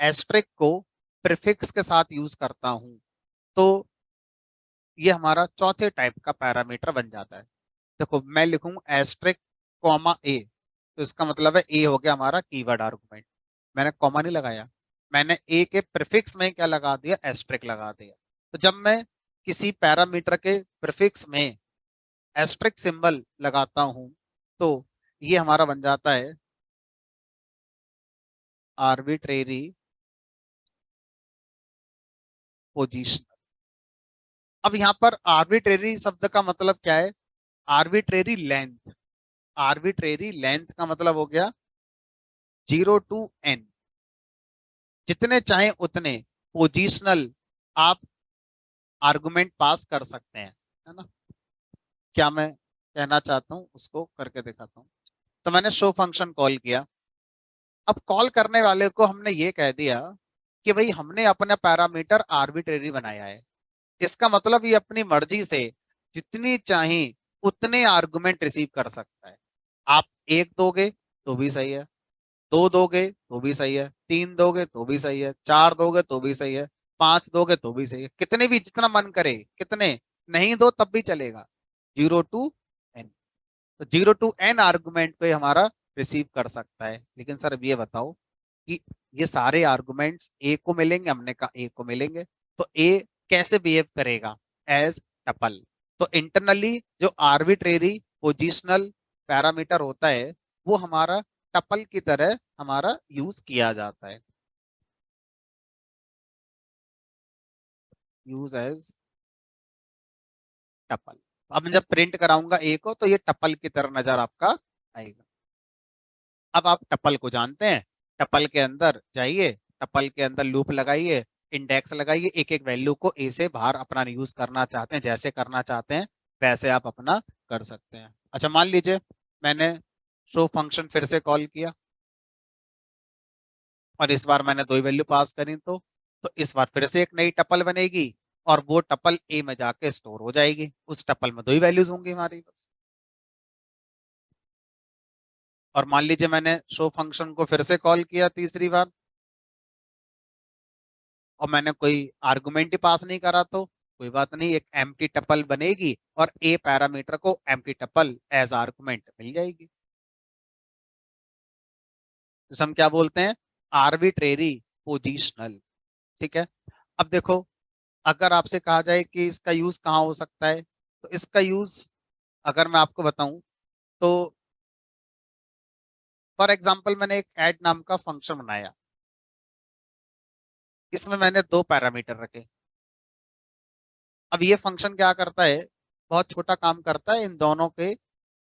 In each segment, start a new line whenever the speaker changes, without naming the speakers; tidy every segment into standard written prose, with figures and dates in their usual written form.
Asterisk को prefix के साथ यूज करता हूं, तो ये हमारा चौथे टाइप का पैरामीटर बन जाता है। देखो मैं लिखूं एस्ट्रिक कॉमा ए, तो इसका मतलब है ए हो गया हमारा कीवर्ड आर्गुमेंट। मैंने कॉमा नहीं लगाया, मैंने ए के प्रीफिक्स में क्या लगा दिया, एस्ट्रिक लगा दिया। तो जब मैं किसी पैरामीटर के प्रीफिक्स में एस्ट्रिक सिंबल लगाता हूं, तो ये हमारा बन जाता है आर्बिट्रेरी पोजीशन। अब यहाँ पर आर्बिट्रेरी शब्द का मतलब क्या है, आर्बिट्रेरी लेंथ। आर्बिट्रेरी लेंथ का मतलब हो गया 0 to n, जितने चाहे उतने पोजिशनल आप आर्गुमेंट पास कर सकते हैं, है ना। क्या मैं कहना चाहता हूँ उसको करके दिखाता हूँ। तो मैंने शो फंक्शन कॉल किया। अब कॉल करने वाले को हमने ये कह दिया कि भाई हमने अपना पैरामीटर आर्बिट्रेरी बनाया है, इसका मतलब ये अपनी मर्जी से जितनी चाहे उतने आर्गुमेंट रिसीव कर सकता है। आप एक दोगे तो भी सही है, दो दोगे तो भी सही है, तीन दोगे तो भी सही है, चार दोगे तो भी सही है, पांच दोगे तो भी सही है, कितने भी जितना मन करे, कितने नहीं दो तब भी चलेगा। 0 to n, तो 0 to n आर्गुमेंट पे हमारा रिसीव कर सकता है। लेकिन सर अब ये बताओ कि ये सारे आर्गुमेंट्स ए को मिलेंगे, हमने कहा ए को मिलेंगे, तो ए कैसे बिहेव करेगा, एज टपल। तो इंटरनली जो आर्बिट्रेरी पोजिशनल पैरामीटर होता है वो हमारा टपल की तरह हमारा यूज किया जाता है, यूज एज टपल। अब मैं जब प्रिंट कराऊंगा ए को तो ये टपल की तरह नजर आपका आएगा। अब आप टपल को जानते हैं, टपल के अंदर जाइए, टपल के अंदर लूप लगाइए, इंडेक्स लगाइए, एक एक वैल्यू को ए से बाहर अपना यूज करना चाहते हैं, जैसे करना चाहते हैं वैसे आप अपना कर सकते हैं। अच्छा मान लीजिए मैंने शो फंक्शन फिर से कॉल किया और इस बार मैंने दो ही वैल्यू पास करी, तो इस बार फिर से एक नई टपल बनेगी और वो टपल ए में जाके स्टोर हो जाएगी, उस टपल में दो ही वैल्यूज होंगी हमारी बस। और मान लीजिए मैंने शो फंक्शन को फिर से कॉल किया तीसरी बार और मैंने कोई आर्गुमेंट ही पास नहीं करा, तो कोई बात नहीं, एक एम्प्टी टपल बनेगी और ए पैरामीटर को एम्प्टी टपल एज आर्गुमेंट मिल जाएगी। तो हम क्या बोलते हैं, आर्बिट्रेरी पोजिशनल। ठीक है। अब देखो अगर आपसे कहा जाए कि इसका यूज कहाँ हो सकता है, तो इसका यूज अगर मैं आपको बताऊं तो फॉर एग्जाम्पल मैंने एक ऐड नाम का फंक्शन बनाया, इसमें मैंने दो पैरामीटर रखे। अब ये फंक्शन क्या करता है, बहुत छोटा काम करता है, इन दोनों के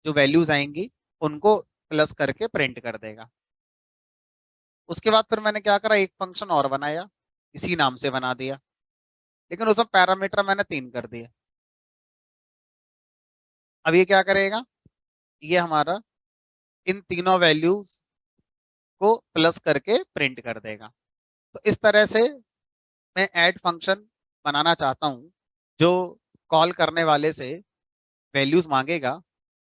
जो वैल्यूज आएंगी उनको प्लस करके प्रिंट कर देगा। उसके बाद फिर मैंने क्या करा, एक फंक्शन और बनाया, इसी नाम से बना दिया, लेकिन उसमें पैरामीटर मैंने 3 कर दिए। अब ये क्या करेगा, ये हमारा इन तीनों वैल्यूज को प्लस करके प्रिंट कर देगा। तो इस तरह से मैं ऐड फंक्शन बनाना चाहता हूं जो कॉल करने वाले से वैल्यूज मांगेगा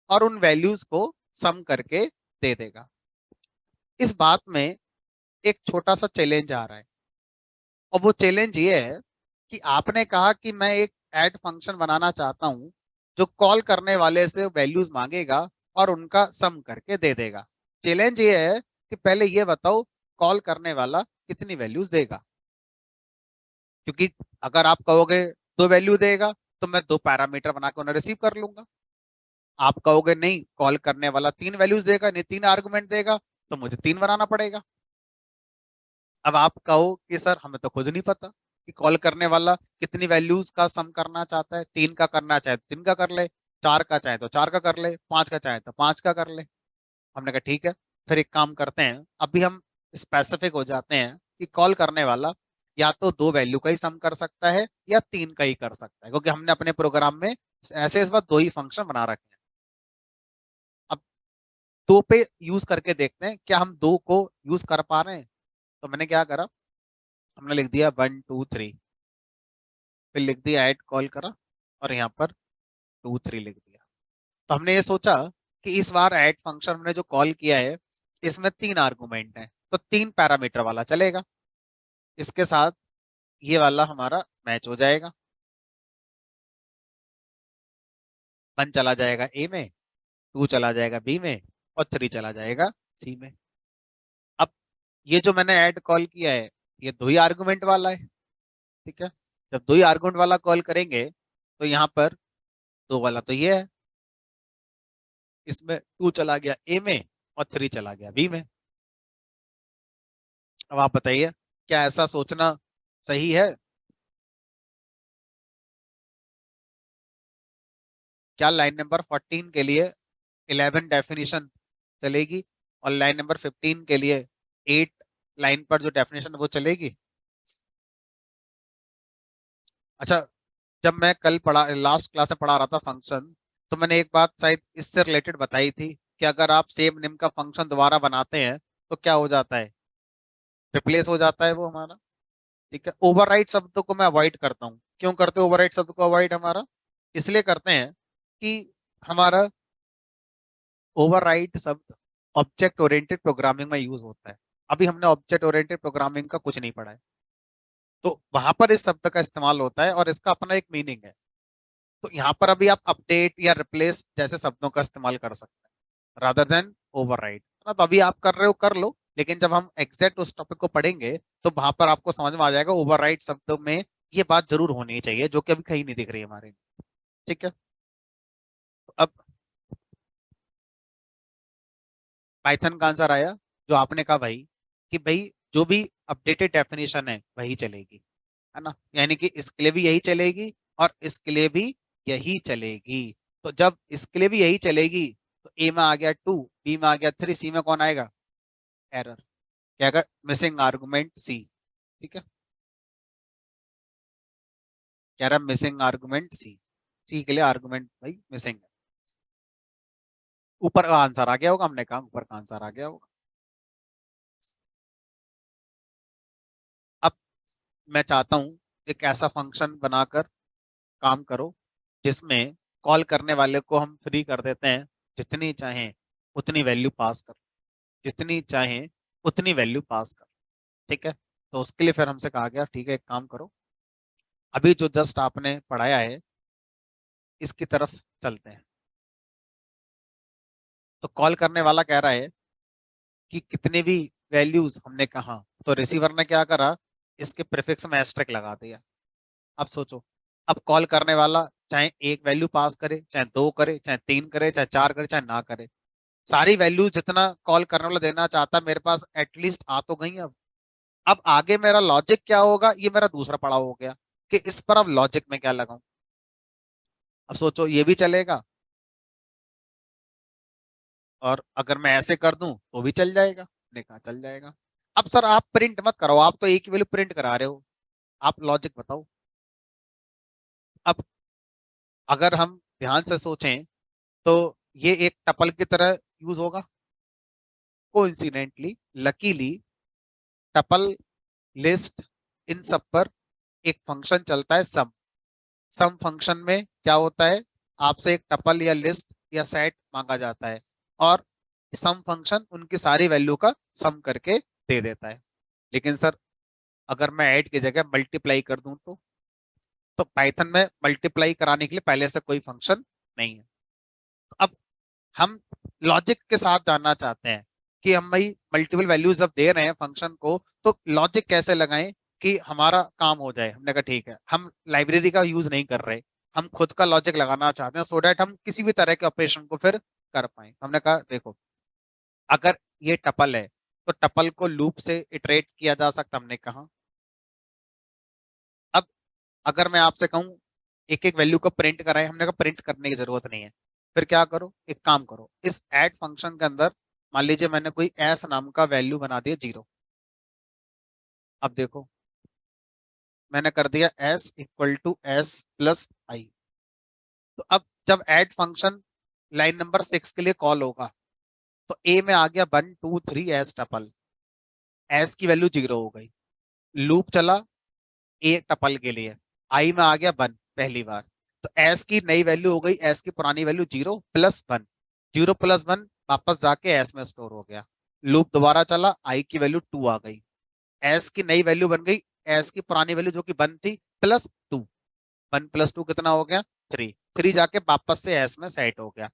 और उन वैल्यूज को सम करके दे देगा। इस बात में एक छोटा सा चैलेंज आ रहा है, और वो चैलेंज ये है कि आपने कहा कि मैं एक ऐड फंक्शन बनाना चाहता हूं जो कॉल करने वाले से वैल्यूज मांगेगा और उनका सम करके दे देगा। चैलेंज ये है कि पहले ये बताओ कॉल करने वाला कितनी वैल्यूज देगा, क्योंकि अगर आप कहोगे दो वैल्यू देगा तो मैं दो पैरामीटर बना के उन्हें रिसीव कर लूंगा। आप कहोगे नहीं कॉल करने वाला तीन वैल्यूज देगा, नहीं तीन आर्गुमेंट देगा, तो मुझे तीन बनाना पड़ेगा। अब आप कहो कि सर हमें तो खुद नहीं पता कि कॉल करने वाला कितनी वैल्यूज का सम करना चाहता है, तीन का करना चाहे तो तीन का कर ले, चार का चाहे तो चार का कर ले, पांच का चाहे तो पांच का कर ले। हमने कहा ठीक है, फिर एक काम करते हैं, अभी हम स्पेसिफिक हो जाते हैं कि कॉल करने वाला या तो दो वैल्यू का ही सम कर सकता है या तीन का ही कर सकता है, क्योंकि हमने अपने प्रोग्राम में ऐसे इस बार दो ही फंक्शन बना रखे हैं। अब दो पे यूज करके देखते हैं क्या हम दो को यूज कर पा रहे हैं। तो मैंने क्या करा, हमने लिख दिया 1 2 3, फिर लिख दिया ऐड कॉल करा और यहाँ पर 2 3 लिख दिया। तो हमने ये सोचा कि इस बार ऐड फंक्शन हमने जो कॉल किया है इसमें तीन आर्गुमेंट हैं, तो तीन पैरामीटर वाला चलेगा। इसके साथ ये वाला हमारा मैच हो जाएगा। 1 चला जाएगा ए में, 2 चला जाएगा बी में, और 3 चला जाएगा सी में। अब ये जो मैंने ऐड कॉल किया है, ये दो ही आर्गुमेंट वाला है, ठीक है। जब दो ही आर्गुमेंट वाला कॉल करेंगे तो यहाँ पर दो वाला तो ये है, इसमें 2 चला गया ए में और 3 चला गया बी में। अब आप बताइए, क्या ऐसा सोचना सही है? क्या लाइन नंबर 14 के लिए 11 डेफिनेशन चलेगी और लाइन नंबर 15 के लिए 8 लाइन पर जो डेफिनेशन वो चलेगी? अच्छा, जब मैं कल पढ़ा, लास्ट क्लास में पढ़ा रहा था फंक्शन, तो मैंने एक बात शायद इससे रिलेटेड बताई थी कि अगर आप सेम नेम का फंक्शन दोबारा बनाते हैं तो क्या हो जाता है, रिप्लेस हो जाता है वो हमारा। ठीक है, ओवरराइट शब्द को मैं अवॉइड करता हूँ। क्यों करते हैं ओवरराइट शब्द को अवॉइड हमारा? इसलिए करते हैं कि हमारा ओवरराइट शब्द ऑब्जेक्ट ओरिएंटेड प्रोग्रामिंग में यूज होता है। अभी हमने ऑब्जेक्ट ओरिएंटेड प्रोग्रामिंग का कुछ नहीं पढ़ा है, तो वहां पर इस शब्द का इस्तेमाल होता है और इसका अपना एक मीनिंग है। तो यहाँ पर अभी आप अपडेट या रिप्लेस जैसे शब्दों का इस्तेमाल कर सकते हैं रादर देन ओवरराइट, है ना। तो अभी आप कर रहे हो कर लो, लेकिन जब हम एग्जैक्ट उस टॉपिक को पढ़ेंगे तो वहां पर आपको समझ में आ जाएगा ओवरराइट शब्दों में ये बात जरूर होनी चाहिए, जो कि अभी कहीं नहीं दिख रही है हमारे। ठीक है, तो अब पाइथन का आंसर आया, जो आपने कहा भाई कि भाई जो भी अपडेटेड डेफिनेशन है वही चलेगी, है ना। यानी कि इसके लिए भी यही चलेगी और इसके लिए भी यही चलेगी। तो जब इसके लिए भी यही चलेगी तो ए में आ गया 2, बी में आ गया 3, सी में कौन आएगा? एरर। क्या आएगा? मिसिंग आर्गुमेंट सी। ठीक है, कह रहा मिसिंग आर्गुमेंट सी, सी के लिए आर्गुमेंट भाई मिसिंग है। ऊपर का आंसर आ गया होगा, हमने कहा ऊपर का आंसर आ गया होगा। अब मैं चाहता हूं एक ऐसा फंक्शन बनाकर काम करो जिसमें कॉल करने वाले को हम फ्री कर देते हैं, जितनी चाहें उतनी वैल्यू पास कर, जितनी चाहें उतनी वैल्यू पास कर। ठीक है, तो उसके लिए फिर हमसे कहा गया ठीक है एक काम करो, अभी जो जस्ट आपने पढ़ाया है इसकी तरफ चलते हैं। तो कॉल करने वाला कह रहा है कि कितने भी वैल्यूज हमने कहा, तो रिसीवर ने क्या करा, इसके प्रीफिक्स में एस्टेरिस्क लगा दिया। अब सोचो, अब कॉल करने वाला चाहे एक वैल्यू पास करे, चाहे दो करे, चाहे तीन करे, चाहे चार करे, चाहे ना करे, सारी वैल्यूज जितना कॉल करने वाला देना चाहता मेरे पास एटलीस्ट आ तो गई। अब आगे मेरा लॉजिक क्या होगा, ये मेरा दूसरा पड़ाव हो गया कि इस पर अब लॉजिक में क्या लगाऊं। अब सोचो ये भी चलेगा और अगर मैं ऐसे कर दूं तो भी चल जाएगा। मैंने कहा चल जाएगा। अब सर आप प्रिंट मत कराओ, आप तो एक ही वैल्यू प्रिंट करा रहे हो, आप लॉजिक बताओ। अब अगर हम ध्यान से सोचें तो ये एक टपल की तरह यूज होगा। कोइंसिडेंटली, लकीली, टपल, लिस्ट, इन सब पर एक फंक्शन चलता है सम। सम फंक्शन में क्या होता है, आपसे एक टपल या लिस्ट या सेट मांगा जाता है और सम फंक्शन उनकी सारी वैल्यू का सम करके दे देता है। लेकिन सर अगर मैं ऐड की जगह मल्टीप्लाई कर दूं तो पाइथन में मल्टीप्लाई कराने के लिए पहले से कोई फंक्शन नहीं है। तो अब हम लॉजिक के साथ जानना चाहते हैं कि हम भाई मल्टीपल वैल्यूज जब दे रहे हैं फंक्शन को तो लॉजिक कैसे लगाएं कि हमारा काम हो जाए। हमने कहा ठीक है, हम लाइब्रेरी का यूज नहीं कर रहे, हम खुद का लॉजिक लगाना चाहते हैं सो डैट हम किसी भी तरह के ऑपरेशन को फिर कर पाए। हमने कहा देखो, अगर ये टपल है तो टपल को लूप से इटरेट किया जा सकता, हमने कहा। अब अगर मैं आपसे कहूं एक एक वैल्यू को प्रिंट कराए, हमने कहा प्रिंट करने की जरूरत नहीं है। फिर क्या करो, एक काम करो, इस ऐड फंक्शन के अंदर मान लीजिए मैंने कोई एस नाम का वैल्यू बना दिया 0। अब देखो मैंने कर दिया S equal to S plus I. तो अब जब ऐड फंक्शन लाइन नंबर 6 के लिए कॉल होगा तो ए में आ गया 1 2 3 एस टपल, एस की वैल्यू 0 हो गई। लूप चला ए टपल के लिए, आई में आ गया 1 पहली बार, तो एस की नई वैल्यू हो गई, एस की पुरानी वैल्यू 0 + 1, 0 + 1 वापस जाके एस में स्टोर हो गया। लूप दोबारा चला, आई की वैल्यू 2 आ गई। एस की नई वैल्यू बन गई एस की पुरानी वैल्यू जो कि 1 थी +2। 1 + 2 कितना हो गया 3। 3 जाके वापस से एस में सेट हो गया।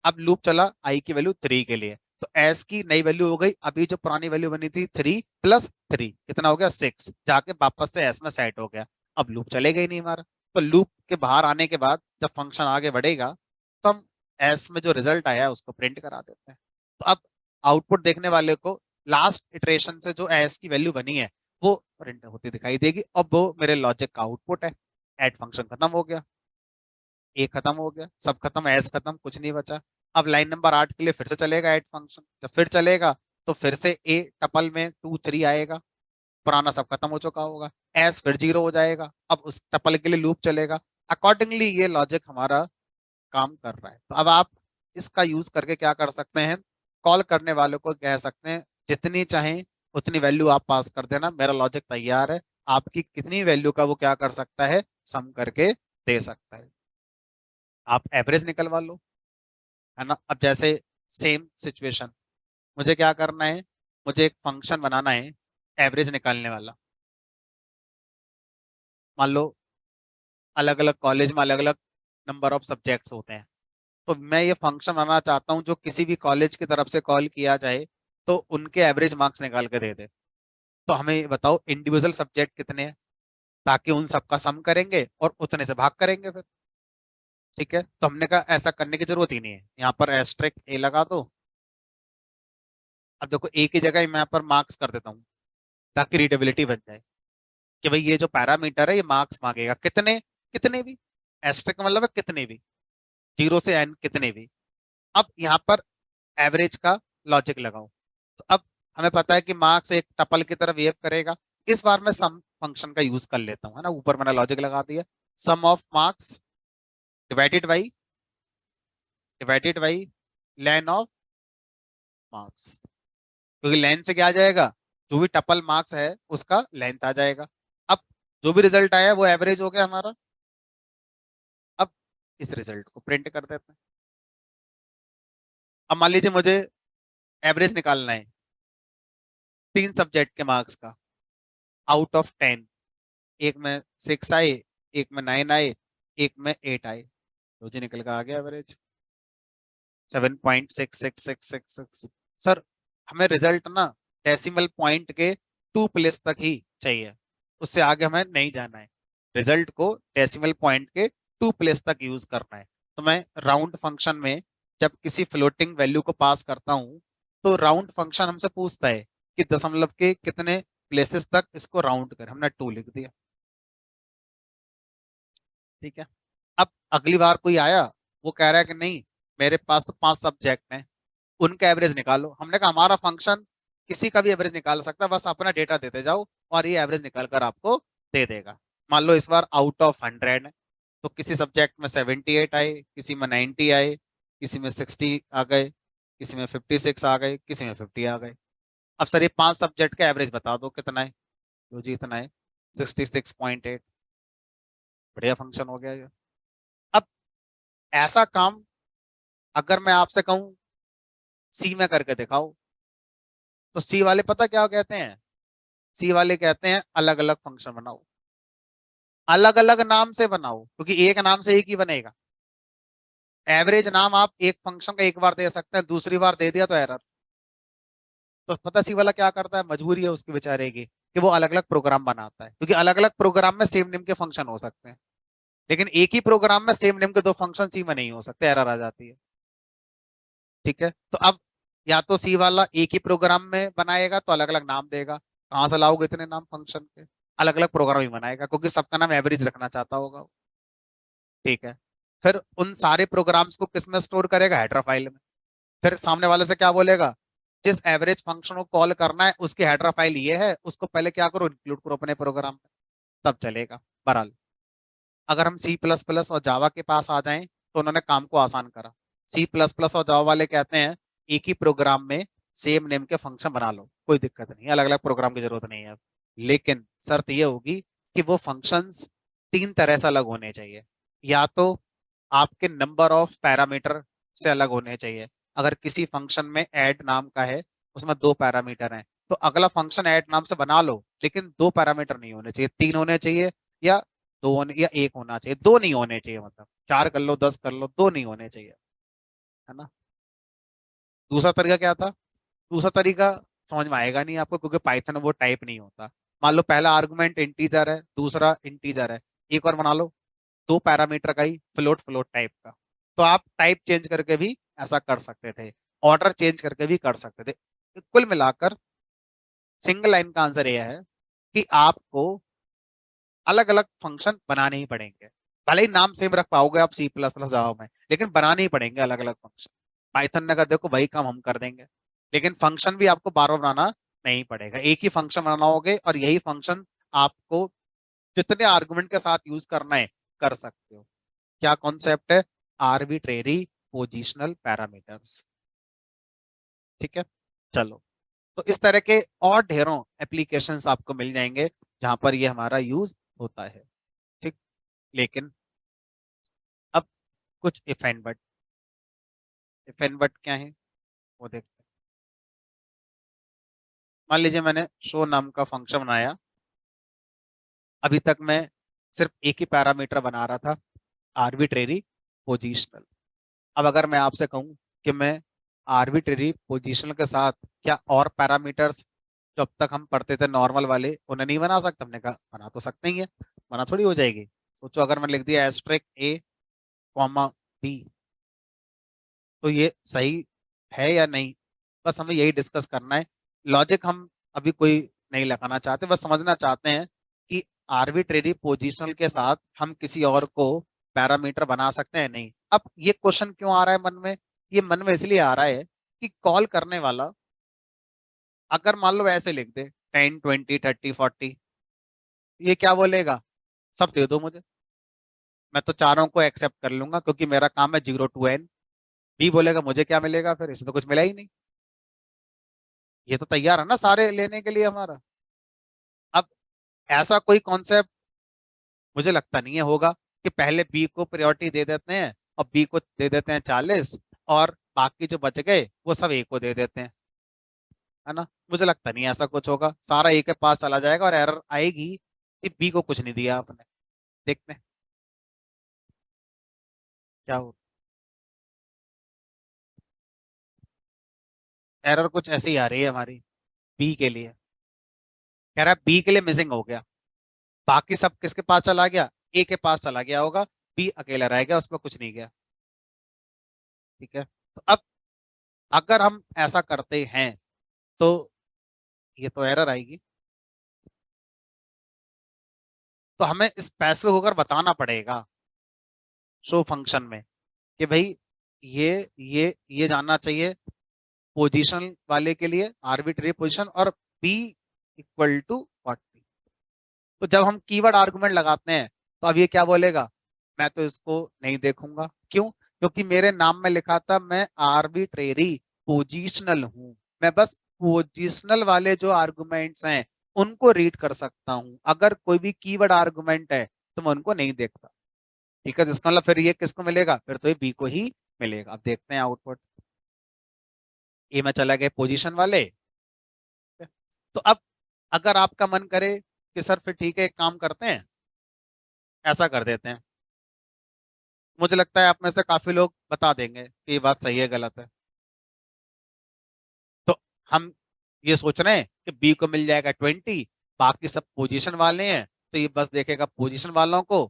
अब लूप चला आई की वैल्यू 3 के लिए, तो एस की नई वैल्यू हो गई अभी जो पुरानी वैल्यू बनी थी 3 + 3 कितना हो गया 6, जाके वापस से एस में सेट हो गया। अब लूप चलेगा ही नहीं हमारा। तो लूप के बाहर आने के बाद जब फंक्शन आगे बढ़ेगा तो हम एस में जो रिजल्ट आया है उसको प्रिंट करा देते हैं। तो अब आउटपुट देखने वाले को लास्ट इटरेशन से जो एस की वैल्यू बनी है वो प्रिंट होती दिखाई देगी। अब वो मेरे लॉजिक का आउटपुट है। ऐड फंक्शन खत्म हो गया, ए खत्म हो गया, सब खत्म, एस खत्म, कुछ नहीं बचा। अब लाइन नंबर 8 के लिए फिर से चलेगा ऐड फंक्शन। जब फिर चलेगा तो फिर से ए टपल में 2 3 आएगा, पुराना सब खत्म हो चुका होगा, एस फिर 0 हो जाएगा, अब उस टपल के लिए लूप चलेगा। अकॉर्डिंगली ये लॉजिक हमारा काम कर रहा है। तो अब आप इसका यूज करके क्या कर सकते हैं, कॉल करने वालों को कह सकते हैं जितनी चाहें उतनी वैल्यू आप पास कर देना, मेरा लॉजिक तैयार है, आपकी कितनी वैल्यू का वो क्या कर सकता है, सम करके दे सकता है। आप एवरेज निकलवा लो, है ना। अब जैसे सेम सिचुएशन, मुझे क्या करना है, मुझे एक फंक्शन बनाना है एवरेज निकालने वाला। मान लो अलग अलग कॉलेज में अलग अलग नंबर ऑफ सब्जेक्ट्स होते हैं, तो मैं ये फंक्शन बनाना चाहता हूँ जो किसी भी कॉलेज की तरफ से कॉल किया जाए तो उनके एवरेज मार्क्स निकाल के दे दे। तो हमें ये बताओ इंडिविजुअल सब्जेक्ट कितने हैं, ताकि उन सबका सम करेंगे और उतने से भाग करेंगे फिर। ठीक है, तो हमने कहा ऐसा करने की जरूरत ही नहीं है, यहाँ पर एस्ट्रिक ए लगा दो। अब देखो ए की जगह मैं यहाँ पर मार्क्स कर देता हूँ ताकि रीडेबिलिटी बन जाए कि भाई ये जो पैरामीटर है ये मार्क्स मांगेगा कितने, कितने भी। एस्ट्रिक का मतलब है कितने भी, 0 से n कितने भी। अब यहाँ पर एवरेज का लॉजिक लगाओ। तो अब हमें पता है कि मार्क्स एक टपल की तरह बिहेव करेगा। इस बार मैं सम फंक्शन का यूज कर लेता हूँ, है ना, ऊपर मैंने लॉजिक लगा दिया। Sum of marks divided by len of marks, क्योंकि लेन से क्या आ जाएगा, जो भी टपल मार्क्स है उसका लेंथ आ जाएगा। अब जो भी रिजल्ट आया वो एवरेज हो गया हमारा। अब इस रिजल्ट को प्रिंट कर देते हैं। अब मान लीजिए मुझे एवरेज निकालना है 3 सब्जेक्ट के मार्क्स का आउट ऑफ 10। एक में 6 आए, एक में 9 आए, एक में 8 आए, तो जी निकल कर आ गया एवरेज 7.6666। सर हमें रिजल्ट ना डेसिमल पॉइंट के 2 प्लेस तक ही चाहिए, उससे आगे हमें नहीं जाना है। रिजल्ट को डेसिमल पॉइंट के 2 प्लेस तक यूज करना है। तो मैं राउंड फंक्शन में जब किसी फ्लोटिंग वैल्यू को पास करता हूं तो राउंड फंक्शन हमसे पूछता है कि दशमलव के कितने प्लेसेस तक इसको राउंड कर, हमने 2 लिख दिया। ठीक है, अब अगली बार कोई आया, वो कह रहा है कि नहीं मेरे पास तो 5 सब्जेक्ट हैं, उनका एवरेज निकालो। हमने कहा हमारा फंक्शन किसी का भी एवरेज निकाल सकता है, बस अपना डेटा देते जाओ और ये एवरेज निकाल कर आपको दे देगा। मान लो इस बार आउट ऑफ 100 है, तो किसी सब्जेक्ट में 78 आए, किसी में 90 आए, किसी में 60 आ गए, किसी में 56 आ गए, किसी में 50 आ गए। अब सर ये 5 सब्जेक्ट का एवरेज बता दो कितना है, तो जी इतना है 66.8। बढ़िया फंक्शन हो गया ये। अब ऐसा काम अगर मैं आपसे कहूं सी में करके दिखाओ, तो सी वाले पता क्या कहते हैं, सी वाले कहते हैं अलग अलग फंक्शन बनाओ, अलग अलग नाम से बनाओ, क्योंकि एक नाम से एक ही बनेगा। एवरेज नाम आप एक फंक्शन का एक बार दे सकते हैं, दूसरी बार दे दिया तो एरर। तो पता सी वाला क्या करता है, मजबूरी है उसकी बेचारे की कि वो अलग अलग प्रोग्राम बनाता है, क्योंकि अलग अलग प्रोग्राम में सेम नेम के फंक्शन हो सकते हैं, लेकिन एक ही प्रोग्राम में सेम नेम के 2 फंक्शन सी में नहीं हो सकते, एरर आ जाती है। ठीक है, तो अब या तो सी वाला एक ही प्रोग्राम में बनाएगा तो अलग अलग नाम देगा, कहाँ से लाओगे इतने नाम फंक्शन के, अलग अलग प्रोग्राम ही बनाएगा क्योंकि सबका नाम एवरेज रखना चाहता होगा वो। ठीक है, फिर उन सारे प्रोग्राम्स को किस में स्टोर करेगा, हेडर फाइल में। फिर सामने वाले से क्या बोलेगा, जिस एवरेज फंक्शन को कॉल करना है उसकी हेडर फाइल ये है, उसको पहले क्या करो, इंक्लूड करो अपने प्रोग्राम में, तब चलेगा। बहरहाल अगर हम सी प्लस प्लस और जावा के पास आ जाएं तो उन्होंने काम को आसान करा। सी प्लस प्लस और जावा वाले कहते हैं एक ही प्रोग्राम में सेम नेम के फंक्शन बना लो, कोई दिक्कत नहीं, अलग अलग प्रोग्राम की जरूरत नहीं है अब। लेकिन शर्त यह होगी कि वो फंक्शंस 3 तरह से अलग होने चाहिए। या तो आपके नंबर ऑफ पैरामीटर से अलग होने चाहिए। अगर किसी फंक्शन में ऐड नाम का है, उसमें 2 पैरामीटर हैं, तो अगला फंक्शन ऐड नाम से बना लो, लेकिन 2 पैरामीटर नहीं होने चाहिए, 3 होने चाहिए, या 2 होने, या 1 होना चाहिए, 2 नहीं होने चाहिए, मतलब 4 कर लो, 10 कर लो, 2 नहीं होने चाहिए, है ना। दूसरा तरीका क्या था? दूसरा तरीका समझ में आएगा नहीं आपको, क्योंकि पाइथन में वो टाइप नहीं होता। मान लो पहला आर्गुमेंट इंटीजर है, दूसरा इंटीजर है, एक और बना लो, 2 पैरामीटर का ही, फ्लोट फ्लोट टाइप का। तो आप टाइप चेंज करके भी ऐसा कर सकते थे, ऑर्डर चेंज करके भी कर सकते थे। कुल मिलाकर सिंगल लाइन का आंसर यह है कि आपको अलग अलग फंक्शन बनाने ही पड़ेंगे। भले ही नाम सेम रख पाओगे आप सी प्लस प्लस जावा में, लेकिन बनाने ही पड़ेंगे अलग अलग फंक्शन। पाइथन ने कहा देखो वही काम हम कर देंगे, लेकिन फंक्शन भी आपको बार बार बनाना नहीं पड़ेगा, एक ही फंक्शन बनाओगे और यही फंक्शन आपको जितने आर्गुमेंट के साथ यूज करना है कर सकते हो। क्या कॉन्सेप्ट है? Arbitrary positional parameters. ठीक है, चलो। तो इस तरह के और ढेरों एप्लीकेशंस आपको मिल जाएंगे जहां पर ये हमारा यूज होता है। ठीक, लेकिन अब कुछ if and but. If and but क्या है वो देखते हैं। मान लीजिए मैंने शो नाम का फंक्शन बनाया, अभी तक मैं सिर्फ एक ही पैरामीटर बना रहा था, आर्बिट्रेरी पोजिशनल। अब अगर मैं आपसे कहूं कि मैं आर्बिट्रेरी पोजीशनल के साथ क्या और पैरामीटर्स जो अब तक हम पढ़ते थे नॉर्मल वाले उन्हें नहीं बना सकता? हमने कहा बना तो सकते ही है, बना थोड़ी हो जाएगी। सोचो अगर मैं लिख दिया एस्ट्रिक ए कॉमा बी, तो ये सही है या नहीं? बस हमें यही डिस्कस करना है। लॉजिक हम अभी कोई नहीं लगाना चाहते, बस समझना चाहते हैं कि आर्बिट्रेरी पोजीशनल के साथ हम किसी और को पैरामीटर बना सकते हैं नहीं। अब ये क्वेश्चन क्यों आ रहा है मन में? ये मन में इसलिए आ रहा है कि कॉल करने वाला अगर मान लो ऐसे लिख दे 10 20 30 40, ये क्या बोलेगा? सब दे दो मुझे, मैं तो चारों को एक्सेप्ट कर लूंगा क्योंकि मेरा काम है 0 to n। बी बोलेगा मुझे क्या मिलेगा? फिर इसे तो कुछ मिला ही नहीं, ये तो तैयार है ना सारे लेने के लिए हमारा। अब ऐसा कोई कॉन्सेप्ट मुझे लगता नहीं है होगा कि पहले बी को प्रायोरिटी दे देते हैं और बी को दे देते हैं 40, और बाकी जो बच गए वो सब ए को दे देते हैं, है ना। मुझे लगता नहीं है ऐसा कुछ होगा, सारा ए के पास चला जाएगा और एरर आएगी कि बी को कुछ नहीं दिया आपने। देखते हैं क्या हो। एरर कुछ ऐसी आ रही है हमारी बी के लिए, कह रहा है बी के लिए मिसिंग हो गया, बाकी सब किसके पास चला गया? ए के पास चला गया होगा, बी अकेला रह गया, उसमें कुछ नहीं गया। ठीक है, तो अब अगर हम ऐसा करते हैं तो ये तो एरर आएगी, तो हमें स्पेसिफिक होकर बताना पड़ेगा शो फंक्शन में कि भाई ये जानना चाहिए पोजीशन वाले के लिए आर्बिट्री पोजीशन, और बी इक्वल टू 40। तो जब हम कीवर्ड आर्गुमेंट लगाते हैं तो अब ये क्या बोलेगा? मैं तो इसको नहीं देखूंगा, क्यों? क्योंकि मेरे नाम में लिखा था मैं आर्बिट्रेरी पोजीशनल हूं, मैं बस पोजीशनल वाले जो आर्गुमेंट्स हैं उनको रीड कर सकता हूं, अगर कोई भी कीवर्ड आर्गुमेंट है तो मैं उनको नहीं देखता। ठीक है, तो इसका मतलब फिर ये किसको मिलेगा? फिर तो ये बी को ही मिलेगा। अब देखते हैं आउटपुट। ए में चला गया पोजीशन वाले। तो अब अगर आपका मन करे कि सर फिर ठीक है एक काम करते हैं, ऐसा कर देते हैं, मुझे लगता है आप में से काफी लोग बता देंगे कि ये बात सही है गलत है। तो हम ये सोच रहे हैं कि बी को मिल जाएगा 20, बाकी सब पोजीशन वाले हैं, तो ये बस देखेगा पोजीशन वालों को,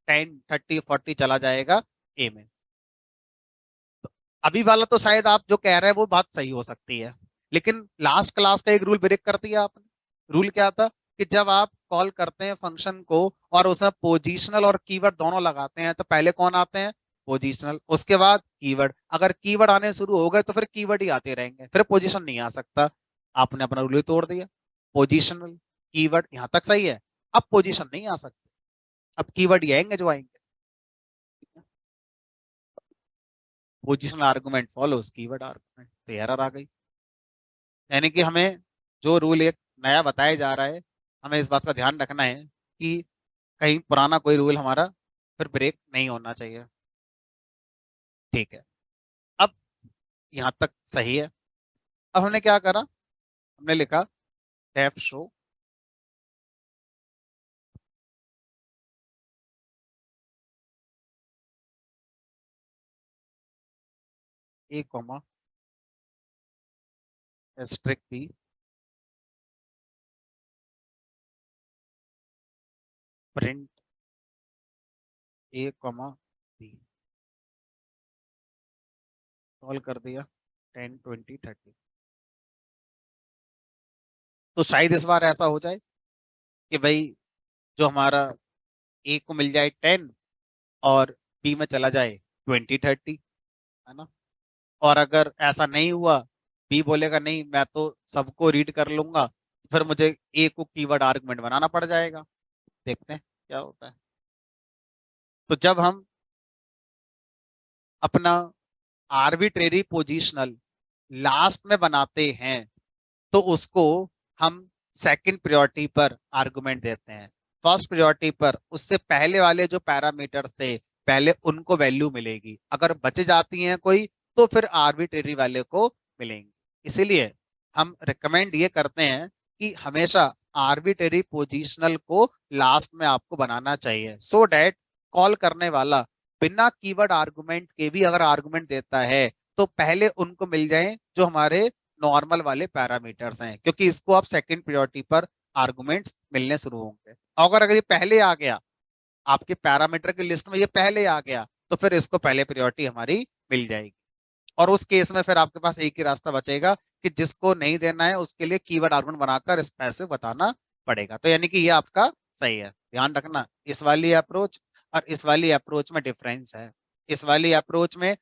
10 30 40 चला जाएगा ए में। अभी वाला तो शायद आप जो कह रहे हैं वो बात सही हो सकती है, लेकिन लास्ट क्लास का एक रूल ब्रेक कर दिया आपने। रूल क्या था कि जब आप कॉल करते हैं फंक्शन को और उसमें पोजीशनल और कीवर्ड दोनों लगाते हैं तो पहले कौन आते हैं? पोजीशनल, उसके बाद कीवर्ड। अगर कीवर्ड आने शुरू हो गए तो फिर कीवर्ड ही आते रहेंगे, फिर पोजीशन नहीं आ सकता। आपने अपना रूल ही तोड़ दिया। पोजीशनल कीवर्ड यहां तक सही है, अब पोजीशन नहीं आ सकती, अब कीवर्ड ही आएंगे जो आएंगे। Positional argument follows keyword argument, तो एरर आ गई। यानी कि हमें जो रूल एक नया बताया जा रहा है, हमें इस बात का ध्यान रखना है कि कहीं पुराना कोई रूल हमारा फिर ब्रेक नहीं होना चाहिए। ठीक है, अब यहाँ तक सही है। अब हमने क्या करा? हमने लिखा डेफ शो ए कॉमा एस्ट्रिक बी प्रिंट ए कॉमा बी। सॉल्व कर दिया 10 20 30। तो शायद इस बार ऐसा हो जाए कि भाई जो हमारा ए को मिल जाए 10 और बी में चला जाए 20 30, है ना। और अगर ऐसा नहीं हुआ, बी बोलेगा नहीं मैं तो सबको रीड कर लूंगा, तो फिर मुझे ए को कीवर्ड आर्गुमेंट बनाना पड़ जाएगा। देखते हैं क्या होता है। तो जब हम अपना आर्बिट्रेरी पोजिशनल लास्ट में बनाते हैं तो उसको हम सेकंड प्रायोरिटी पर आर्गुमेंट देते हैं। फर्स्ट प्रायोरिटी पर उससे पहले वाले जो पैरामीटर्स थे पहले उनको वैल्यू मिलेगी, अगर बच जाती हैं कोई तो फिर आर्बिट्रेरी वाले को मिलेंगी। इसीलिए हम रिकमेंड ये करते हैं कि हमेशा आर्बिट्रेरी पोजिशनल को लास्ट में आपको बनाना चाहिए, सो डैट कॉल करने वाला बिना कीवर्ड आर्गुमेंट के भी अगर आर्गुमेंट देता है तो पहले उनको मिल जाए जो हमारे नॉर्मल वाले पैरामीटर्स हैं, क्योंकि इसको आप सेकंड प्रायोरिटी पर आर्गुमेंट्स मिलने शुरू होंगे। अगर अगर ये पहले आ गया आपके पैरामीटर की लिस्ट में, ये पहले आ गया तो फिर इसको पहले प्रायोरिटी हमारी मिल जाएगी। और उस केस में फिर आपके पास एक ही रास्ता बचेगा कि जिसको नहीं देना है उसके लिए कीवर्ड आर्गुमेंट बनाकर इस पैसे बताना पड़ेगा। तो यानी कि ये आपका सही है। ध्यान रखना इस वाली अप्रोच और इस वाली अप्रोच में डिफरेंस है। इस वाली अप्रोच में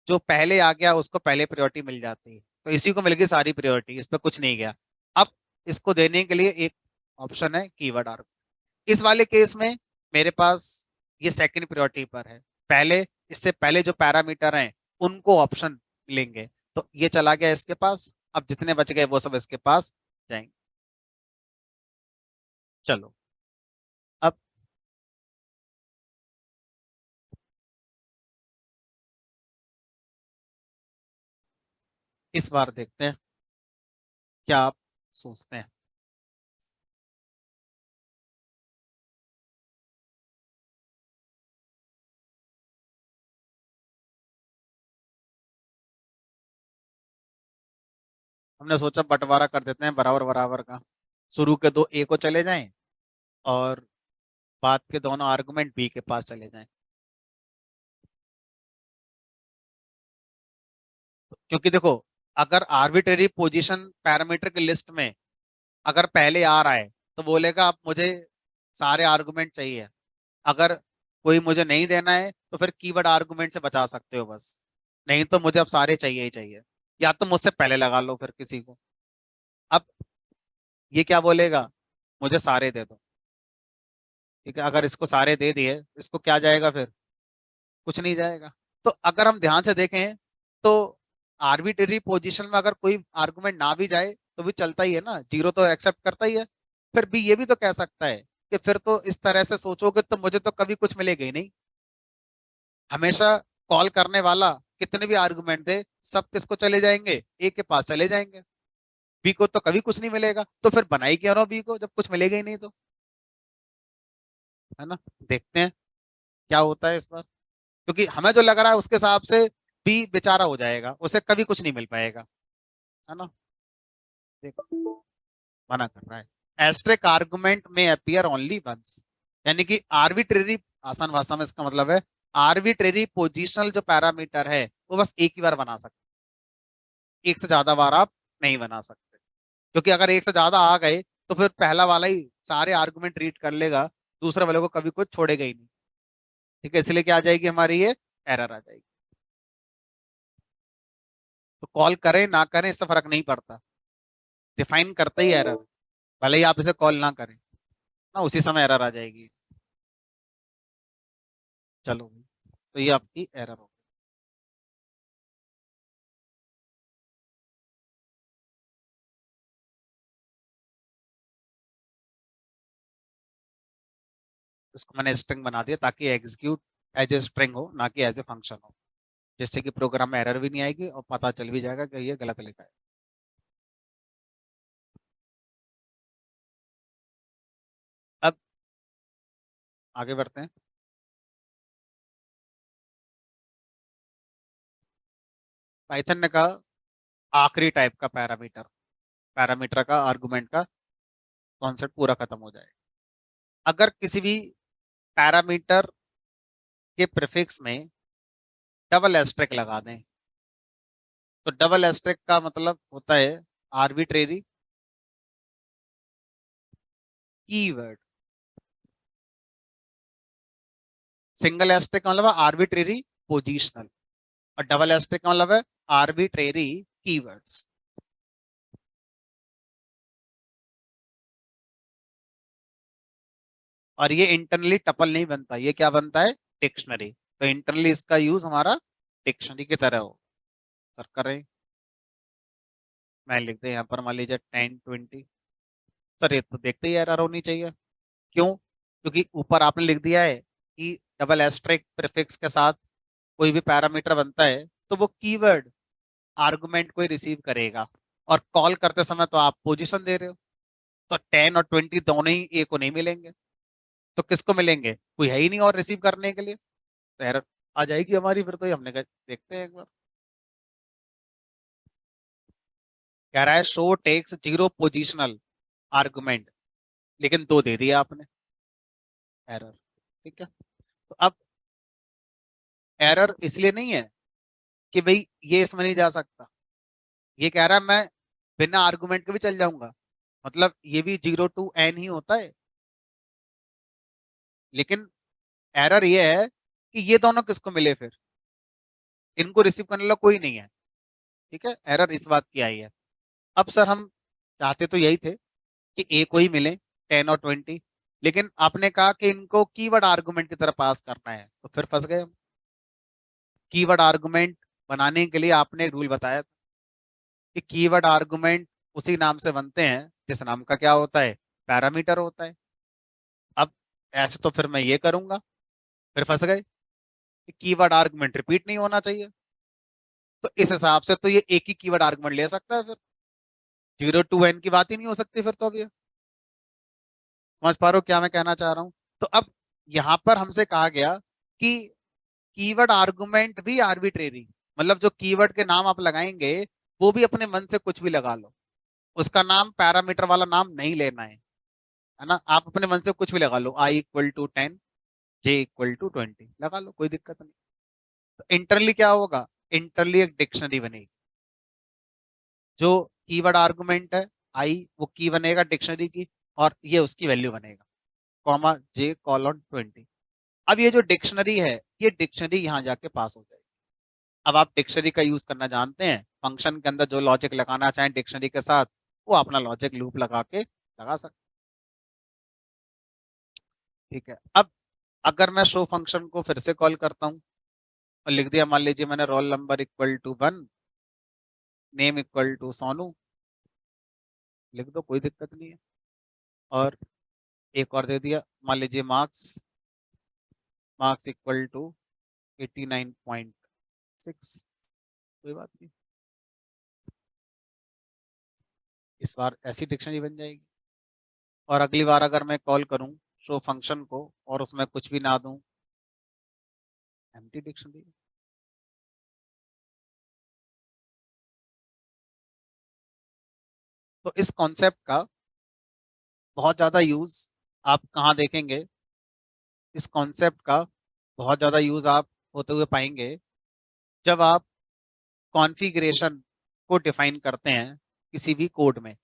जो पहले आ गया उसको पहले प्रायोरिटी मिल जाती है, तो इसी को मिल गई सारी प्रायोरिटी, इस पर कुछ नहीं गया। अब इसको देने के लिए एक ऑप्शन है कीवर्ड आर्गुमेंट। इस वाले केस में मेरे पास ये सेकंड प्रायोरिटी पर है, पहले इससे पहले जो पैरामीटर हैं उनको ऑप्शन मिलेंगे, तो ये चला गया इसके पास, अब जितने बच गए वो सब इसके पास जाएंगे। चलो अब इस बार देखते हैं क्या आप सोचते हैं। हमने सोचा बंटवारा कर देते हैं बराबर बराबर का, शुरू के दो ए को चले जाएं और बाद के दोनों आर्गुमेंट बी के पास चले जाएं। क्योंकि देखो अगर आर्बिट्रेरी पोजीशन पैरामीटर की लिस्ट में अगर पहले आ रहा है तो बोलेगा आप मुझे सारे आर्गुमेंट चाहिए, अगर कोई मुझे नहीं देना है तो फिर कीवर्ड आर्गुमेंट से बचा सकते हो बस, नहीं तो मुझे अब सारे चाहिए ही चाहिए, या तो मुझसे पहले लगा लो फिर किसी को। अब ये क्या बोलेगा, मुझे सारे दे दो। ठीक है, अगर इसको सारे दे दिए इसको क्या जाएगा फिर, कुछ नहीं जाएगा। तो अगर हम ध्यान से देखें तो आर्बिट्रेरी पोजीशन में अगर कोई आर्गुमेंट ना भी जाए तो भी चलता ही है ना, जीरो तो एक्सेप्ट करता ही है। फिर भी ये भी तो कह सकता है कि फिर तो इस तरह से सोचोगे तो मुझे तो कभी कुछ मिलेगा ही नहीं। हमेशा कॉल करने वाला कितने भी आर्गुमेंट दे सब किसको चले जाएंगे, ए के पास चले जाएंगे, बी को तो कभी कुछ नहीं मिलेगा, तो फिर बनाई क्यों रहो बी को जब कुछ मिलेगा ही नहीं तो, है ना। देखते हैं क्या होता है इस बार, क्योंकि हमें जो लग रहा है उसके हिसाब से बी बेचारा हो जाएगा, उसे कभी कुछ नहीं मिल पाएगा, है ना। देखो मना कर रहा है, एस्ट्रिक आर्गुमेंट में अपियर ओनली वंस, यानी कि आर्बिट्रेरी, आसान भाषा में इसका मतलब है आर्बिट्रेरी पोजिशनल जो पैरामीटर है वो बस एक ही बार बना सकते, एक से ज्यादा बार आप नहीं बना सकते। क्योंकि अगर एक से ज्यादा आ गए तो फिर पहला वाला ही सारे आर्गुमेंट रीड कर लेगा, दूसरे वाले को कभी कुछ छोड़ेगा ही नहीं। ठीक है, इसलिए क्या आ जाएगी हमारी ये एरर आ जाएगी। तो कॉल करें ना करें इससे फर्क नहीं पड़ता, डिफाइन करते ही एरर, भले ही आप इसे कॉल ना करें ना उसी समय एरर आ जाएगी। चलो भाई, तो ये आपकी एरर हो, इसको मैंने स्ट्रिंग बना दिया ताकि एग्जीक्यूट एज ए स्ट्रिंग हो ना कि एज ए फंक्शन हो, जिससे कि प्रोग्राम में एरर भी नहीं आएगी और पता चल भी जाएगा कि ये गलत लिखा है। आगे बढ़ते हैं। पाइथन ने कहा आखिरी टाइप का पैरामीटर, पैरामीटर का आर्गुमेंट का कॉन्सेप्ट पूरा खत्म हो जाएगा अगर किसी भी पैरामीटर के प्रीफिक्स में डबल एस्ट्रिक लगा दें। तो डबल एस्ट्रिक का मतलब होता है आर्बिट्रेरी कीवर्ड। सिंगल एस्ट्रिक का मतलब है आर्बिट्रेरी पोजिशनल, और डबल एस्ट्रिक का मतलब है आर्बिट्रेरी कीवर्ड्स। और ये इंटरनली टपल नहीं बनता, ये क्या बनता है, डिक्शनरी। तो इंटरनली इसका यूज हमारा डिक्शनरी की तरह हो। सर करें, मैं लिख दे यहाँ पर मान लीजिए 10 20। सर ये तो देखते ही एरर होनी चाहिए। क्यों? क्योंकि ऊपर आपने लिख दिया है कि डबल एस्ट्रिक प्रीफिक्स के साथ कोई भी पैरामीटर बनता है तो वो कीवर्ड आर्गुमेंट को ही रिसीव करेगा, और कॉल करते समय तो आप पोजीशन दे रहे हो। तो 10 और 20 दोनों ही ए को नहीं मिलेंगे, तो किसको मिलेंगे, कोई है ही नहीं और रिसीव करने के लिए। तो एरर आ जाएगी हमारी फिर। तो ये हमने कहा देखते हैं एक बार। कह रहा है शो टेक्स 0 पोजिशनल आर्गुमेंट, लेकिन 2 दे दिया आपने। एरर। ठीक है। तो अब एरर इसलिए नहीं है कि भाई ये इसमें नहीं जा सकता, ये कह रहा है मैं बिना आर्गुमेंट के भी चल जाऊंगा, मतलब ये भी 0 to n ही होता है। लेकिन एरर ये है कि ये दोनों किसको मिले फिर, इनको रिसीव करने वाला कोई नहीं है। ठीक है, एरर इस बात की आई है। अब सर हम चाहते तो यही थे कि ए को ही मिले 10 और 20, लेकिन आपने कहा कि इनको कीवर्ड आर्गुमेंट की तरह पास करना है, तो फिर फंस गए हम। कीवर्ड आर्गुमेंट बनाने के लिए आपने रूल बताया था कि कीवर्ड आर्गुमेंट उसी नाम से बनते हैं जिस नाम का क्या होता है, पैरामीटर होता है। अब ऐसे तो फिर मैं ये करूंगा, फिर फंस गए कि कीवर्ड आर्गुमेंट रिपीट नहीं होना चाहिए। तो इस हिसाब से तो ये एक ही कीवर्ड आर्गुमेंट ले सकता है फिर, 0 to n की बात ही नहीं हो सकती फिर। तो अब ये समझ पा रहे हो क्या मैं कहना चाह रहा हूँ? तो अब यहाँ पर हमसे कहा गया कि कीवर्ड आर्गुमेंट भी आर्बिट्रेरी, मतलब जो कीवर्ड के नाम आप लगाएंगे वो भी अपने मन से कुछ भी लगा लो, उसका नाम पैरामीटर वाला नाम नहीं लेना है ना। आप अपने मन से कुछ भी लगा लो, i = 10, j = 20 लगा लो, कोई दिक्कत नहीं। तो इंटरली क्या होगा, इंटरली एक डिक्शनरी बनेगी। जो कीवर्ड आर्गुमेंट है आई, वो की बनेगा डिक्शनरी की, और ये उसकी वैल्यू बनेगा, कॉमा j:20। अब ये जो डिक्शनरी है, ये डिक्शनरी यहाँ जाके पास हो जाएगी। अब आप डिक्शनरी का यूज करना जानते हैं, फंक्शन के अंदर जो लॉजिक लगाना चाहें डिक्शनरी के साथ, वो अपना लॉजिक लूप लगा के लगा सकते। ठीक है। अब अगर मैं शो फंक्शन को फिर से कॉल करता हूँ और लिख दिया, मान लीजिए मैंने रोल नंबर =1, नेम =सोनू, लिख दो, कोई दिक्कत नहीं है। और एक और दे दिया, मान लीजिए मार्क्स, =89.6, कोई बात नहीं। इस बार ऐसी डिक्शनरी बन जाएगी। और अगली बार अगर मैं कॉल करूं शो फंक्शन को और उसमें कुछ भी ना दूं, एम्प्टी डिक्शनरी। तो इस कॉन्सेप्ट का बहुत ज्यादा यूज आप कहाँ देखेंगे, इस कॉन्सेप्ट का बहुत ज्यादा यूज आप होते हुए पाएंगे जब आप कॉन्फ़िगरेशन को डिफाइन करते हैं किसी भी कोड में।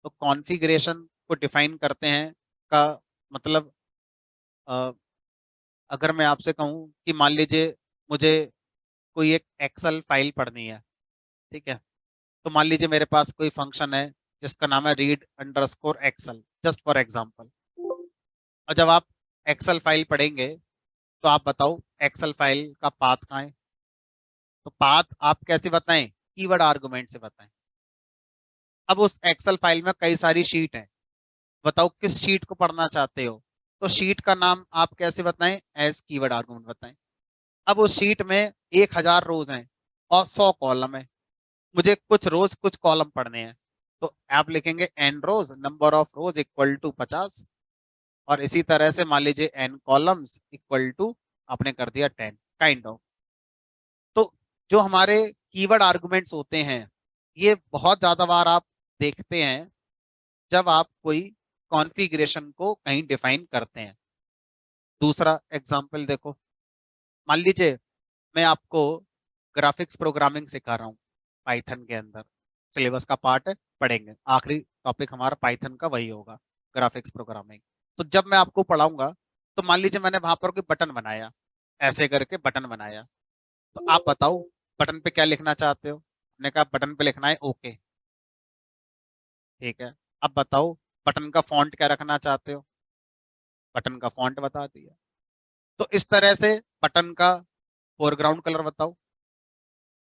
तो कॉन्फ़िगरेशन को डिफाइन करते हैं का मतलब, अ, अगर मैं आपसे कहूं कि मान लीजिए मुझे कोई एक एक्सेल फाइल पढ़नी है, ठीक है। तो मान लीजिए मेरे पास कोई फंक्शन है जिसका नाम है read_excel, जस्ट फॉर एग्जांपल। और जब आप एक्सेल फाइल पढ़ेंगे तो आप बताओ एक्सेल फाइल का पाथ कहाँ है। तो पाथ आप कैसे बताएं, कीवर्ड आर्गुमेंट से बताएं। अब उस एक्सेल फाइल में कई सारी शीट हैं, बताओ किस शीट को पढ़ना चाहते हो। तो शीट का नाम आप कैसे बताएं, एज कीवर्ड आर्गुमेंट बताएं। अब उस शीट में 1000 रोज हैं और 100 कॉलम है, मुझे कुछ रोज कुछ कॉलम पढ़ने हैं। तो आप लिखेंगे n rows, number of rows =50, और इसी तरह से मान लीजिए n कॉलम्स इक्वल टू आपने कर दिया 10 काइंड ऑफ। तो जो हमारे कीवर्ड आर्गुमेंट्स होते हैं ये बहुत ज्यादा बार आप देखते हैं जब आप कोई कॉन्फ़िगरेशन को कहीं डिफाइन करते हैं। दूसरा एग्जांपल देखो, मान लीजिए मैं आपको ग्राफिक्स प्रोग्रामिंग सिखा रहा हूँ पाइथन के अंदर, सिलेबस का पार्ट है, पढ़ेंगे, आखिरी टॉपिक हमारा पाइथन का वही होगा, ग्राफिक्स प्रोग्रामिंग। तो जब मैं आपको पढ़ाऊंगा तो मान लीजिए मैंने वहां पर कोई बटन बनाया, ऐसे करके बटन बनाया, तो आप बताओ बटन पे क्या लिखना चाहते हो? मैंने कहा बटन पे लिखना है ओके, ठीक है। अब बताओ बटन का फॉन्ट क्या रखना चाहते हो? बटन का फॉन्ट बता दिया। तो इस तरह से बटन का फोरग्राउंड कलर बताओ,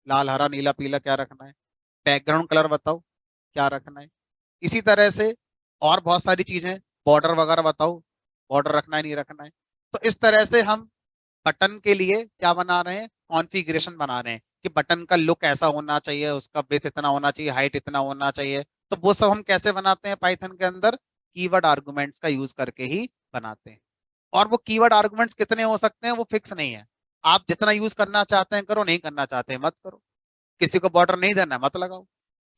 लाल हरा नीला पीला क्या रखना है, बैकग्राउंड कलर बताओ क्या रखना है। इसी तरह से और बहुत सारी चीजें, बॉर्डर वगैरह बताओ, बॉर्डर रखना है नहीं रखना है। तो इस तरह से हम बटन के लिए क्या बना रहे हैं, कॉन्फ़िगरेशन बना रहे हैं कि बटन का लुक ऐसा होना चाहिए, उसका ब्रेथ इतना होना चाहिए, हाइट इतना होना चाहिए। तो वो सब हम कैसे बनाते हैं पाइथन के अंदर, कीवर्ड आर्गुमेंट्स का यूज करके ही बनाते हैं। और वो कीवर्ड आर्गुमेंट्स कितने हो सकते हैं वो फिक्स नहीं है, आप जितना यूज करना चाहते हैं करो, नहीं करना चाहते हैं मत करो। किसी को बॉर्डर नहीं देना है मत लगाओ,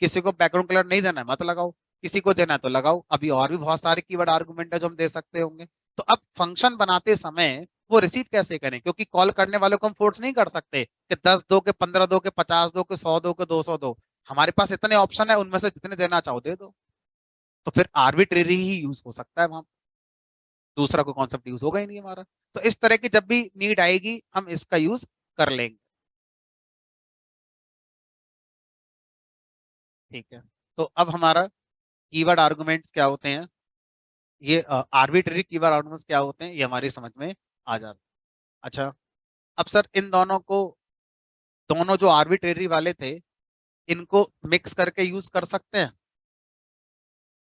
किसी को बैकग्राउंड कलर नहीं देना है मत लगाओ, किसी को देना है तो लगाओ। अभी और भी बहुत सारे कीवर्ड आर्गुमेंट है जो हम दे सकते होंगे। तो अब फंक्शन बनाते समय वो रिसीव कैसे करें, क्योंकि कॉल करने वालों को हम फोर्स नहीं कर सकते कि 10 दो के 15 दो के 50 दो के 100 दो के 200 दो। हमारे पास इतने ऑप्शन है, उनमें से जितने देना चाहो दे दो। तो फिर आर्बिट्रेरी ही यूज हो सकता है वहां, दूसरा कोई कॉन्सेप्ट यूज होगा ही नहीं हमारा। तो इस तरह की जब भी नीड आएगी हम इसका यूज कर लेंगे। ठीक है। तो अब हमारा कीवर्ड आर्गुमेंट्स क्या होते हैं, ये आर्बिट्ररी कीवर्ड आर्गुमेंट्स क्या होते हैं ये हमारी समझ में आ जाता है। अच्छा, अब सर इन दोनों को, दोनों जो आर्बिट्रेरी वाले थे इनको मिक्स करके यूज कर सकते हैं?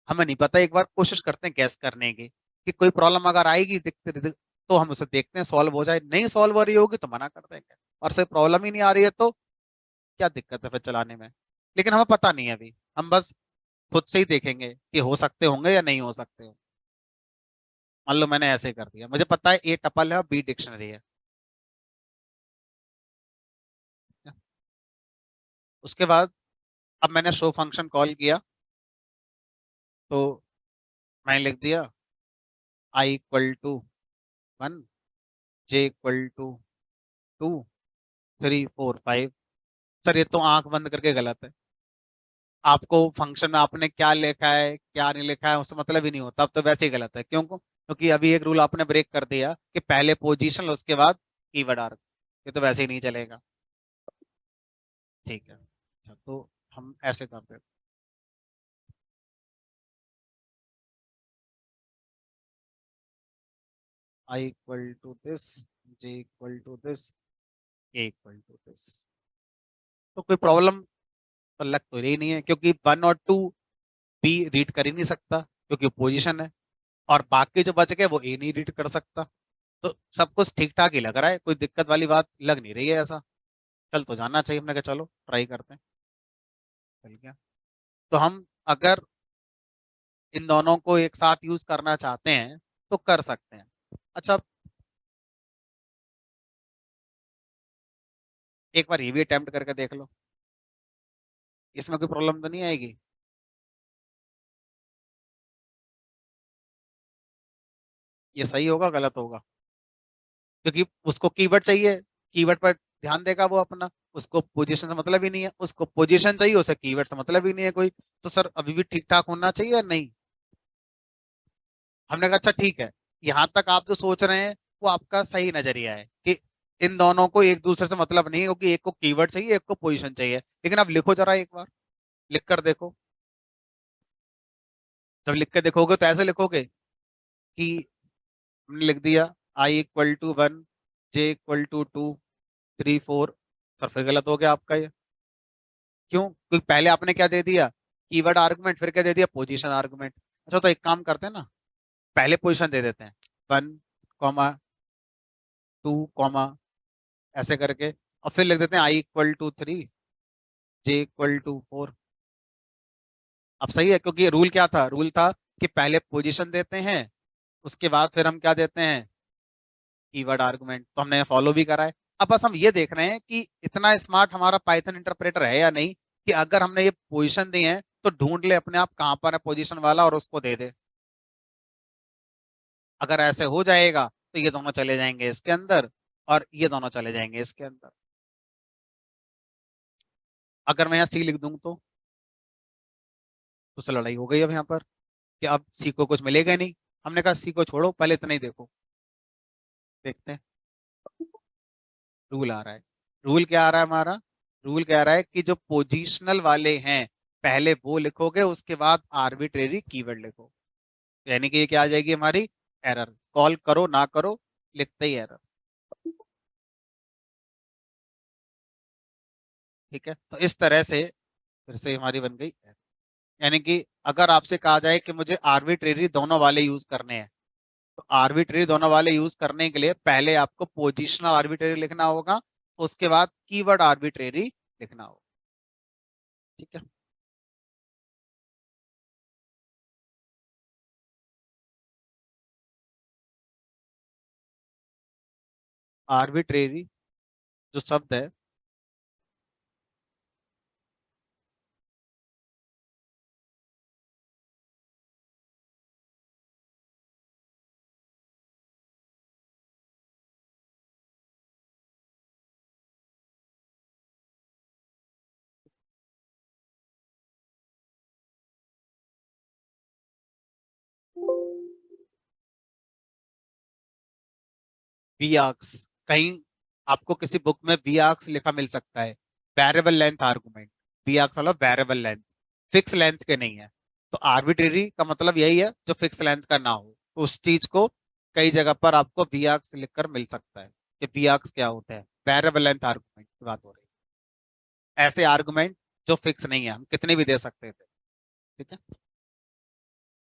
हमें नहीं पता, एक बार कोशिश करते हैं गैस करने की कि कोई प्रॉब्लम अगर आएगी तो हम उसे देखते हैं सॉल्व हो जाए, नहीं सॉल्व हो रही होगी तो मना कर देंगे, और से प्रॉब्लम ही नहीं आ रही है तो क्या दिक्कत है फिर चलाने में। लेकिन हमें पता नहीं है अभी, हम बस खुद से ही देखेंगे कि हो सकते होंगे या नहीं हो सकते हो। मान लो मैंने ऐसे कर दिया, मुझे पता है ए टपल है और बी डिक्शनरी है। उसके बाद अब मैंने शो फंक्शन कॉल किया, तो मैंने लिख दिया I equal to 1, J equal to 2, 3 4 5। Sir ये तो आंख बंद करके गलत है, आपको फंक्शन में आपने क्या लिखा है क्या नहीं लिखा है उससे मतलब ही नहीं होता, अब तो वैसे ही गलत है। क्यों? क्योंकि अभी एक रूल आपने ब्रेक कर दिया कि पहले पोजीशन उसके बाद कीवर्ड आर्ग, ये तो वैसे ही नहीं चलेगा। ठीक है, अच्छा तो हम ऐसे करते हैं, I equal to this, J equal to this, A equal to this. तो कोई प्रॉब्लम तो लग तो रही नहीं है, क्योंकि 1 और 2 बी रीड कर ही नहीं सकता क्योंकि पोजीशन है, और बाकी जो बच गए वो ए नहीं रीड कर सकता। तो सब कुछ ठीक ठाक ही लग रहा है, कोई दिक्कत वाली बात लग नहीं रही है ऐसा। चल तो जाना चाहिए, हमने कहा चलो ट्राई करते हैं। चल गया। तो हम अगर इन दोनों को एक साथ यूज करना चाहते हैं तो कर सकते हैं। अच्छा, एक बार ये भी अटेम्प्ट करके देख लो, इसमें कोई प्रॉब्लम तो नहीं आएगी? ये सही होगा गलत होगा? क्योंकि उसको कीवर्ड चाहिए, कीवर्ड पर ध्यान देगा वो अपना, उसको पोजीशन से मतलब ही नहीं है, उसको पोजीशन चाहिए, उसे कीवर्ड से मतलब ही नहीं है कोई। तो सर अभी भी ठीक ठाक होना चाहिए या नहीं? हमने कहा अच्छा ठीक है, यहाँ तक आप जो सोच रहे हैं वो आपका सही नजरिया है कि इन दोनों को एक दूसरे से मतलब नहीं है, क्योंकि एक को कीवर्ड चाहिए एक को पोजीशन चाहिए। लेकिन आप लिखो जरा एक बार, लिख कर देखो। जब लिख के देखोगे तो ऐसे लिखोगे कि हमने लिख दिया I equal to 1, J equal to 2, 3 4, और फिर गलत हो गया आपका ये। क्यों? क्योंकि पहले आपने क्या दे दिया, कीवर्ड आर्गुमेंट, फिर क्या दे दिया, पोजीशन आर्गुमेंट। अच्छा तो एक काम करते हैं ना, पहले पोजीशन दे देते हैं 1, 2, ऐसे करके, और फिर लिख देते हैं I equal to 3, J equal to 4। अब सही है, क्योंकि रूल क्या था, रूल था कि पहले पोजीशन देते हैं उसके बाद फिर हम क्या देते हैं, कीवर्ड आर्गुमेंट। तो हमने फॉलो भी करा है। अब बस हम ये देख रहे हैं कि इतना स्मार्ट हमारा पाइथन इंटरप्रेटर है या नहीं, कि अगर हमने ये पोजीशन दी है तो ढूंढ ले अपने आप कहां पर है पोजीशन वाला और उसको दे दे। अगर ऐसे हो जाएगा तो ये दोनों चले जाएंगे इसके अंदर और ये दोनों चले जाएंगे इसके अंदर। अगर मैं यहाँ सी लिख दूं तो लड़ाई हो गई अब यहाँ पर, कि अब सी को कुछ मिलेगा ही नहीं। हमने कहा सी को छोड़ो, पहले इतना ही देखो। देखते हैं, रूल आ रहा है। रूल क्या आ रहा है हमारा? रूल कह रहा है कि जो पोजिशनल वाले हैं पहले वो लिखोगे, उसके बाद आर्बिट्रेरी कीवर्ड लिखो। यानी कि ये क्या आ जाएगी हमारी, एरर। कॉल करो ना करो, लिखते ही एरर। ठीक है, तो इस तरह से फिर से हमारी बन गई error। यानी कि अगर आपसे कहा जाए कि मुझे आर्बिट्रेरी दोनों वाले यूज करने हैं, तो आर्बिट्रेरी दोनों वाले यूज करने के लिए पहले आपको पोजिशनल आर्बिट्रेरी लिखना होगा, उसके बाद कीवर्ड आर्बिट्रेरी लिखना होगा। ठीक है। आर्बिट्रेरी जो शब्द है, वी आर्क्स, कहीं आपको किसी बुक में वी आर्क्स लिखा मिल सकता है, variable length argument. V args मतलब वेरिएबल लेंथ, फिक्स लेंथ के नहीं है। तो आर्बिट्रेरी का मतलब यही है जो फिक्स लेंथ का ना हो। उस चीज को कई जगह पर आपको वी आर्क्स लिखकर मिल सकता है। कि वी आर्क्स क्या होते हैं, वेरिएबल लेंथ आर्गुमेंट की बात हो रही है। ऐसे आर्गुमेंट जो फिक्स नहीं है, हम कितने भी दे सकते थे। ठीक है।